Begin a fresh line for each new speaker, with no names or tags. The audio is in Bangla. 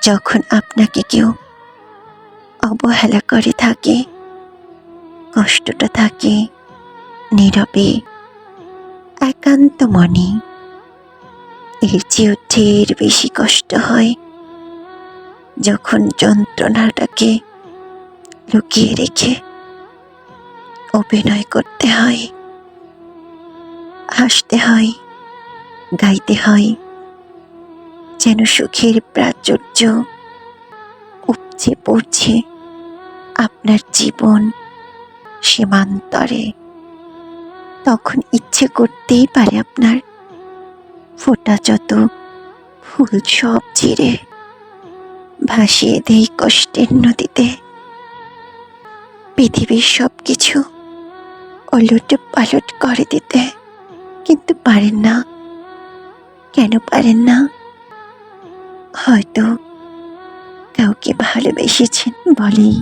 যখন আপনাকে কেউ অবহেলা করে থাকে, কষ্টটা থাকে নীরবে, একান্ত মনে। এর চেয়েও ঢের বেশি কষ্ট হয় যখন যন্ত্রণাটাকে লুকিয়ে রেখে অভিনয় করতে হয়, হাসতে হয়, গাইতে হয়, যেন সুখের প্রাচুর্য উপচে পড়ছে আপনার জীবন সীমান্তরে। তখন ইচ্ছে করতেই পারে আপনার ফোটা যত ফুল সব চিরে ভাসিয়ে দেই কষ্টের নদীতে। পৃথিবীর সবকিছু ওলট পালট করে দিতে, কিন্তু পারেন না। কেন পারেন না? হয়তো কাউকে ভালোবেসেছেন বলেই